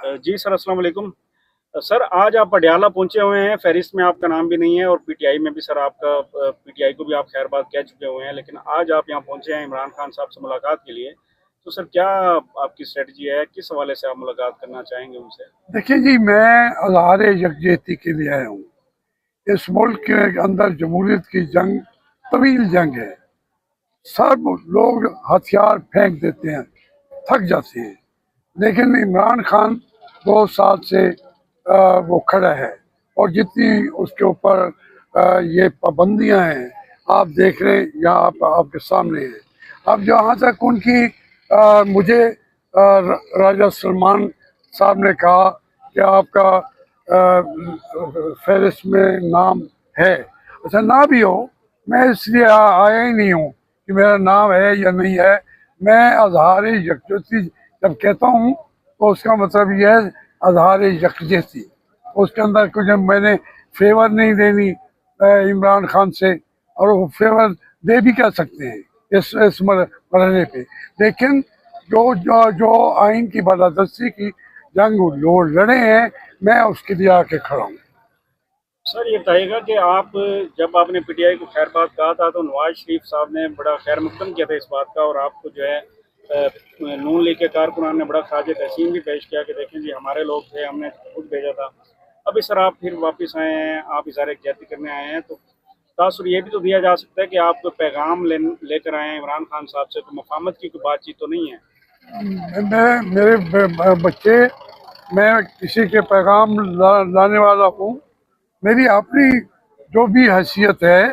जी sir, अस्सलाम वालेकुम। Sir, आज आप पटियाला पहुँचे हुए हैं, फ़हरिस्त में आपका नाम भी नहीं है और पीटीआई में भी सर आपका पीटीआई को भी आप खैरबाद कह चुके हुए हैं, लेकिन आज आप यहाँ पहुँचे हैं इमरान खान साहब से मुलाकात के लिए। तो सर क्या आपकी स्ट्रैटेजी है? किस हवाले से आप मुलाकात करना चाहेंगे उनसे? देखिए जी, मैं अज़हार यकजहती के लिए आया हूँ। इस मुल्क के अंदर जमहूरियत की जंग तवील जंग है। सब लोग हथियार फेंक देते हैं, थक जाते हैं, लेकिन इमरान खान 2 साल से वो खड़ा है और जितनी उसके ऊपर ये पाबंदियां हैं, आप देख रहे हैं या आपके सामने हैं। अब जहाँ तक उनकी मुझे राजा सलमान साहब ने कहा कि आपका फहरिस्त में नाम है। अच्छा, ना भी हो, मैं इसलिए आया ही नहीं हूँ कि मेरा नाम है या नहीं है। मैं अज़हार यकजहती जब कहता हूँ तो उसका मतलब यह है अज़हार यकजहती। उसके अंदर कुछ मैंने फेवर नहीं देनी इमरान खान से, और वो फेवर दे भी क्या सकते हैं इस मरहले पे। लेकिन जो जो जो आइन की बालादस्ती की जंग लोग लड़े हैं, मैं उसके लिए आके खड़ा हूँ। सर ये बताइएगा कि आप जब आपने पीटीआई को खैरबाद कहा था तो नवाज शरीफ साहब ने बड़ा खैर मकदम किया था इस बात का, और आपको जो है नून लीग के कारकुनान ने बड़ा खराज तहसीन भी पेश किया कि देखें जी हमारे लोग थे, हमने खुद भेजा था। अभी सर आप फिर वापस आए हैं, आप इज़हार यकजहती करने आए हैं, तो तासुर ये भी तो दिया जा सकता है कि आप कोई पैगाम लेकर आए हैं इमरान खान साहब से, तो मुफाहमत की कोई बातचीत तो नहीं है? मेरे बच्चे, मैं किसी के पैगाम लाने वाला हूँ। मेरी अपनी जो भी हैसियत है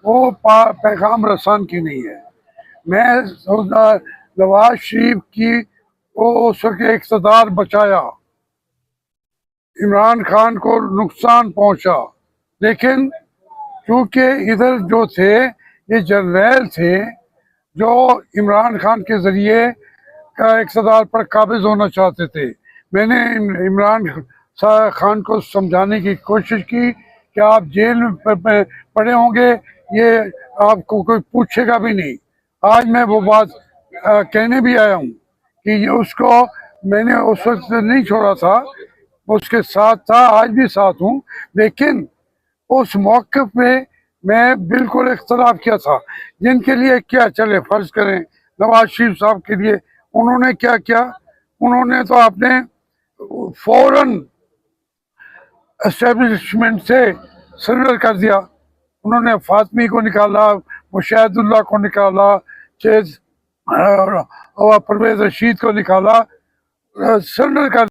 वो पैगाम रसान की नहीं है। मैं नवाज शरीफ की वो उसके इक़्तिदार बचाया, इमरान खान को नुकसान पहुंचा, लेकिन क्योंकि इधर जो थे ये जर्नैल थे जो इमरान खान के जरिए का इक़्तिदार पर काबिज होना चाहते थे। मैंने इमरान खान को समझाने की कोशिश की कि आप जेल में पड़े होंगे, ये आपको कोई पूछेगा भी नहीं। आज मैं वो बात कहने भी आया हूँ कि ये उसको मैंने उस वक्त नहीं छोड़ा था, उसके साथ था, आज भी साथ हूँ। लेकिन उस मौके पे मैं बिल्कुल इख्तलाफ किया था। जिनके लिए क्या चले, फर्ज करें नवाज शरीफ साहब के लिए उन्होंने क्या किया, उन्होंने तो अपने फौरन एस्टेब्लिशमेंट से सरेंडर कर दिया। उन्होंने फातमी को निकाला, मुशाहिदुल्लाह को निकाला, चेज और परवेज रशीद को निकाला, सरेंडर कर